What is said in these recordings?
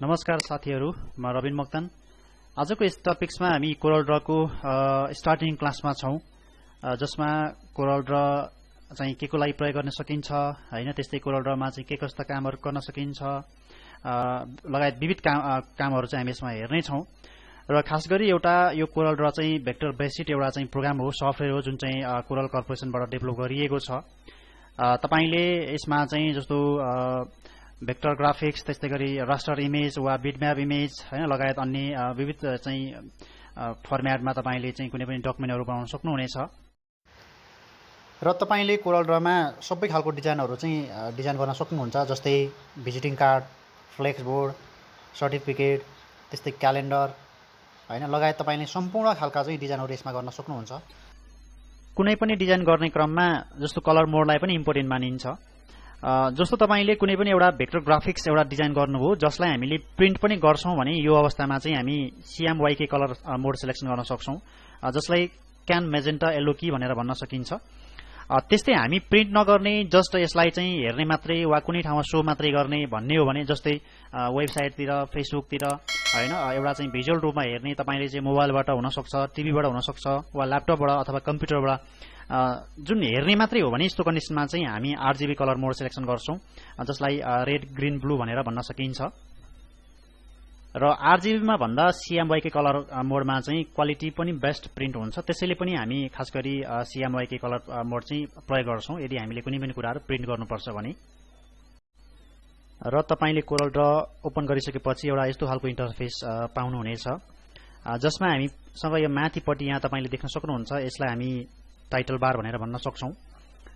नमस्कार साथीहरु, म रबिन मोक्तान। आजको यस टपिक्समा हामी कोरल ड्रको स्टार्टिङ क्लासमा छौं, जसमा कोरल ड्र चाहिँ केको लागि प्रयोग गर्न सकिन्छ हैन, त्यस्तै कोरल ड्रमा चाहिँ के कस्ता कामहरु गर्न सकिन्छ लगायत विविध कामहरु चाहिँ हामी यसमा हेर्ने छौं। र खास गरी एउटा यो कोरल ड्र चाहिँ भेक्टर बेस्ड एउटा चाहिँ प्रोग्राम हो, सफ्टवेयर हो, जुन चाहिँ कोरल कर्पोरेसनबाट डेभलप गरिएको छ। तपाईले यसमा चाहिँ जस्तो भेक्टर ग्राफिक्स, त्यस्तै गरी रास्टर इमेज वा बिटम्याप इमेज हैन लगायत अन्य विविध चाहिँ फर्म्याटमा तपाईले चाहिँ कुनै पनि डकुमेन्टहरु बनाउन सक्नुहुनेछ। र तपाईले कोरल ड्रमा सबै खालको डिजाइनहरु चाहिँ डिजाइन गर्न सक्नुहुन्छ, जस्तै visiting card, flex board, certificate, त्यस्तै क्यालेन्डर हैन लगायत तपाईले सम्पूर्ण खालका चाहिँ डिजाइनहरु यसमा गर्न सक्नुहुन्छ। कुनै पनि डिजाइन गर्ने क्रममा जस्तो कलर मोडलाई पनि इम्पोर्टेन्ट मानिन्छ। जस्तो तपाईले कुनै पनि एउटा भेक्टर ग्राफिक्स एउटा डिजाइन गर्नुभयो, जसलाई हामीले प्रिन्ट पनि गर्छौं भने यो अवस्थामा चाहिँ हामी CMYK कलर मोड सिलेक्सन गर्न सक्छौं, जसलाई क्यान मेजेन्टा येलो की भनेर भन्न सकिन्छ। त्यस्तै हामी प्रिन्ट नगर्ने, जस्ट यसलाई चाहिँ हेर्ने मात्रै वा कुनै ठाउँमा शो मात्रै गर्ने भन्ने हो भने जस्तै वेबसाइटतिर, फेसबुकतिर हैन एउटा चाहिँ भिजुअल रूपमा हेर्ने तपाईले चाहिँ मोबाइलबाट हुन सक्छ, टिभीबाट हुन सक्छ वा ल्यापटपबाट अथवा कम्प्युटरबाट जुन हेर्ने मात्रै हो भने यस्तो कन्डिसनमा चाहिँ हामी RGB कलर मोड सिलेक्सन गर्छौं, जसलाई रेड, ग्रीन, ब्लू भनेर भन्न सकिन्छ। र RGB मा भन्दा CMYK कलर मोडमा चाहिँ क्वालिटी पनि बेस्ट प्रिन्ट हुन्छ, त्यसैले पनि हामी खास गरी CMYK कलर मोड चाहिँ प्रयोग गर्छौं यदि हामीले कुनै पनि कुराहरु प्रिन्ट गर्नुपर्छ भने। र तपाईले कोरल ड्र ओपन गरिसकेपछि एउटा यस्तो खालको इन्टरफेस पाउनुहुनेछ, जसमा हामीसँग यो माथिपट्टि यहाँ तपाईले देख्न सक्नुहुन्छ, यसलाई हामी टाइटल बार भनेर भन्न सक्छौं।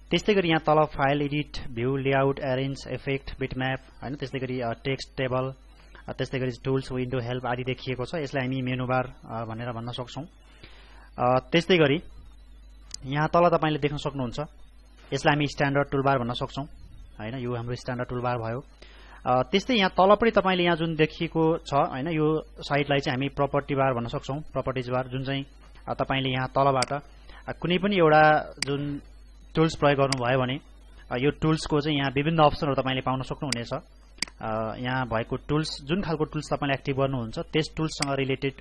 त्यस्तै गरी यहाँ तल file, edit, view, layout, arrange, effect, bitmap हैन, त्यस्तै गरी टेक्स्ट, टेबल, त्यस्तै गरी टुल्स, विन्डो, हेल्प आदि देखिएको छ, यसलाई हामी मेनु बार भनेर भन्न सक्छौं। त्यस्तै गरी यहाँ तल तपाईले देख्न सक्नुहुन्छ, यसलाई हामी स्ट्यान्डर्ड टुलबार भन्न सक्छौं हैन, यो हाम्रो स्ट्यान्डर्ड टुलबार भयो। त्यस्तै यहाँ तलपट्टि तपाईले यहाँ जुन देखिएको छ हैन, यो साइडलाई चाहिँ हामी प्रपर्टी बार भन्न सक्छौं, प्रपर्टिज बार, जुन चाहिँ तपाईले यहाँ तलबाट कुनै पनि एउटा जुन टुल्स प्रयोग गर्नुभयो भने यो टुल्सको चाहिँ यहाँ विभिन्न अप्सनहरु तपाईले पाउन सक्नुहुनेछ। यहाँ भएको टुल्स, जुन खालको टुल्स तपाईले एक्टिभ गर्नुहुन्छ त्यस टुल्ससँग रिलेटेड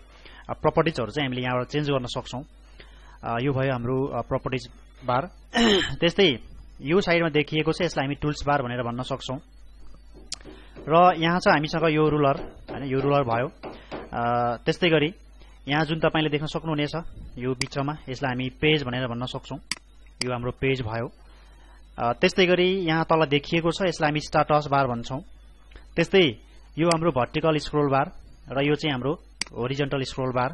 प्रपर्टिजहरु चाहिँ हामीले यहाँबाट चेन्ज गर्न सक्छौं। यो भयो हाम्रो प्रपर्टिज बार। त्यस्तै यो साइडमा देखिएको छ, यसलाई हामी टुल्स बार भनेर भन्न सक्छौं। र यहाँ छ हामीसँग यो रुलर हैन, यो रुलर भयो। त्यस्तै गरी यहाँ जुन तपाईले देख्न सक्नुहुनेछ यो बीचमा, यसलाई हामी पेज भनेर भन्न सक्छौं, यो हाम्रो पेज भयो। त्यस्तै गरी यहाँ तल देखिएको छ, यसलाई हामी स्ट्याटस बार भन्छौं। त्यस्तै यो हाम्रो भर्टिकल स्क्रोल बार र यो चाहिँ हाम्रो होरिजन्टल स्क्रोल बार।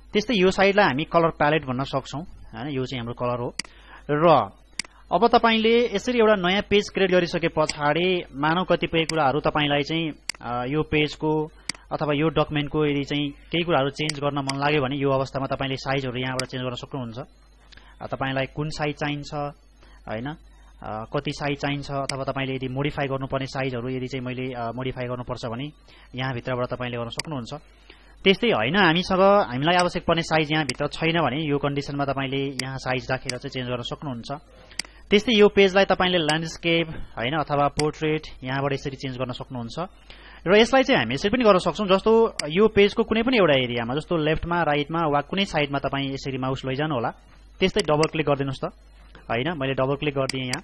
त्यस्तै यो साइडलाई हामी कलर प्यालेट भन्न सक्छौं हैन, यो चाहिँ हाम्रो कलर हो। र अब तपाईले यसरी एउटा नयाँ पेज क्रिएट गरिसके पछाडी मानव कतिपय कुराहरु तपाईलाई चाहिँ यो पेजको अथवा यो डकुमेन्टको यदि चाहिँ केही कुराहरु चेन्ज गर्न मन लाग्यो भने यो अवस्थामा तपाईले साइजहरु यहाँबाट चेन्ज गर्न सक्नुहुन्छ। तपाईलाई कुन साइज चाहिन्छ हैन, कति साइज चाहिन्छ, अथवा तपाईले यदि मोडिफाई गर्नुपर्ने साइजहरु यदि चाहिँ मैले मोडिफाई गर्नुपर्छ भने यहाँ भित्रबाट तपाईले गर्न सक्नुहुन्छ। त्यस्तै हैन, हामीलाई आवश्यक पर्ने साइज यहाँ भित्र छैन भने यो कन्डिसनमा तपाईले यहाँ साइज राखेर चाहिँ चेन्ज गर्न सक्नुहुन्छ। त्यस्तै यो पेजलाई तपाईले ल्यान्डस्केप हैन अथवा पोर्ट्रेट यहाँबाट यसरी चेन्ज गर्न सक्नुहुन्छ। र यसलाई चाहिँ हामी यसरी पनि गर्न सक्छौं, जस्तो यो पेजको कुनै पनि एउटा एरियामा, जस्तो लेफ्टमा, राइटमा वा कुनै साइडमा तपाई यसरी माउस लैजानु होला। त्यस्तै डबल क्लिक गरिदिनुस् त हैन, मैले डबल क्लिक गर्दिए यहाँ,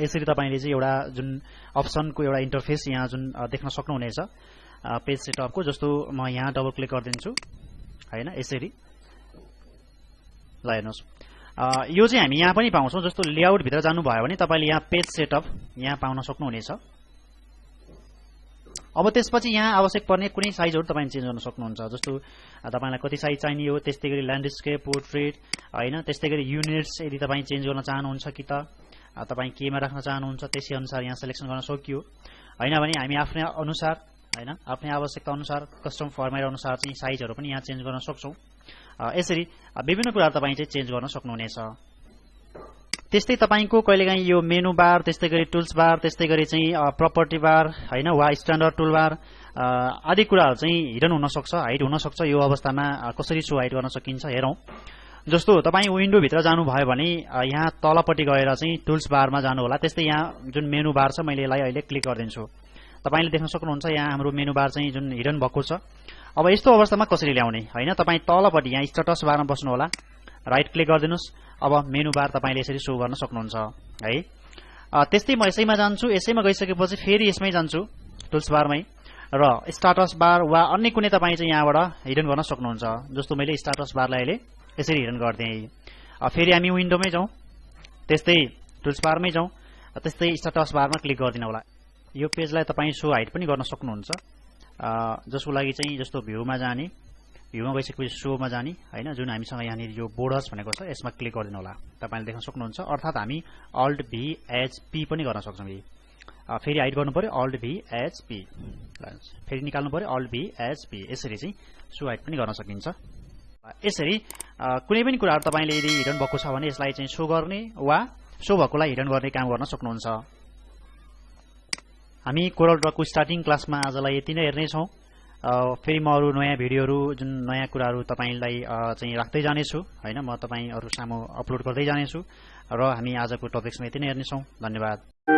यसरी तपाईले चाहिँ एउटा जुन अप्सनको एउटा इन्टरफेस यहाँ जुन देख्न सक्नुहुनेछ पेज सेटअपको, जस्तो म यहाँ डबल क्लिक गरिदिन्छु हैन, यसरी ल हेर्नुस्। यो चाहिँ हामी यहाँ पनि पाउँछौं, जस्तो लेआउट भित्र जानु भयो भने तपाईले यहाँ पेज सेटअप यहाँ पाउन सक्नुहुनेछ। अब त्यसपछि यहाँ आवश्यक पर्ने कुनै साइजहरु तपाईले चेन्ज गर्न सक्नुहुन्छ, जस्तो तपाईलाई कति साइज चाहिने हो। त्यस्तै गरी ल्यान्डस्केप, पोर्ट्रेट हैन, त्यस्तै गरी युनिट्स यदि तपाई चेन्ज गर्न चाहनुहुन्छ कि त तपाई केमा राख्न चाहनुहुन्छ त्यसै अनुसार यहाँ सिलेक्सन गर्न सकियो हैन भने हामी आफ्नै अनुसार हैन, आफ्नै आवश्यकता अनुसार कस्टम फर्मेट अनुसार चाहिँ साइजहरु पनि यहाँ चेन्ज गर्न सक्छौं। यसरी विभिन्न कुराहरु तपाई चाहिँ चेन्ज गर्न सक्नुहुनेछ। त्यस्तै तपाईको कहिलेकाहीँ यो मेनु बार, त्यस्तै गरी टुल्स बार, त्यस्तै गरी चाहिँ प्रपर्टी बार हैन वा स्ट्यान्डर्ड टुल बार आदि कुराहरु चाहिँ हिडन हुन सक्छ, हाइड हुन सक्छ। यो अवस्थामा कसरी सो हाइड गर्न सकिन्छ हेरौं। जस्तो तपाई विन्डो भित्र जानु भयो भने यहाँ तलपट्टि गएर चाहिँ टुल्स बारमा जानु होला। त्यस्तै यहाँ जुन मेनु बार छ मैले यसलाई अहिले क्लिक गर्दिन्छु। तपाईले देख्न सक्नुहुन्छ यहाँ हाम्रो मेनु बार चाहिँ जुन हिडन भएको छ। अब यस्तो अवस्थामा कसरी ल्याउने हैन, तपाई तलपटि यहाँ स्ट्याटस बारमा बस्नु होला, राइट क्लिक गर्दिनुस्। अब मेनु बार तपाईले यसरी शो गर्न सक्नुहुन्छ है। त्यस्तै म यसैमा जान्छु, यसैमा गइसकेपछि फेरि यसमै जान्छु टुल्स बारमै र स्ट्याटस बार वा अन्य कुनै तपाई चाहिँ यहाँबाट हिडन गर्न सक्नुहुन्छ। जस्तो मैले स्ट्याटस बारलाई अहिले यसरी हिडन गर्दिएँ। फेरि हामी विन्डोमै जाउँ, त्यस्तै टुल्स बारमै जाउँ, त्यस्तै स्ट्याटस बारमा क्लिक गर्दिन होला। यो पेजलाई तपाई शो हाइड पनि गर्न सक्नुहुन्छ, जसको लागि चाहिँ जस्तो भ्यूमा जाने, भ्यूमा गइसकेपछि शोमा जाने हैन, जुन हामीसँग यहाँनिर यो बोर्डर्स भनेको छ यसमा क्लिक गर्दिन होला। तपाईले देख्न सक्नुहुन्छ, अर्थात हामी अल्ट भी एच पी पनि गर्न सक्छौं। फेरि हाइड गर्नु पर्यो अल्ट भी एच पी, फेरि निकाल्नु पर्यो अल्ट भी एच पी, यसरी चाहिँ शो हाइड पनि गर्न सकिन्छ। यसरी कुनै पनि कुराहरु तपाईले यदि हिडन भएको छ भने यसलाई चाहिँ शो गर्ने वा शो भएकोलाई हिडन गर्ने काम गर्न सक्नुहुन्छ। हामी कोरल ड्रको स्टार्टिङ क्लासमा आजलाई यति नै हेर्ने छौं। फेरि म अरु नयाँ भिडियोहरु जुन नयाँ कुराहरु तपाईलाई चाहिँ राख्दै जानेछु हैन, म तपाईहरु सामु अपलोड गर्दै जानेछु र हामी आजको टपिक्समा यति नै हेर्ने छौं। धन्यवाद।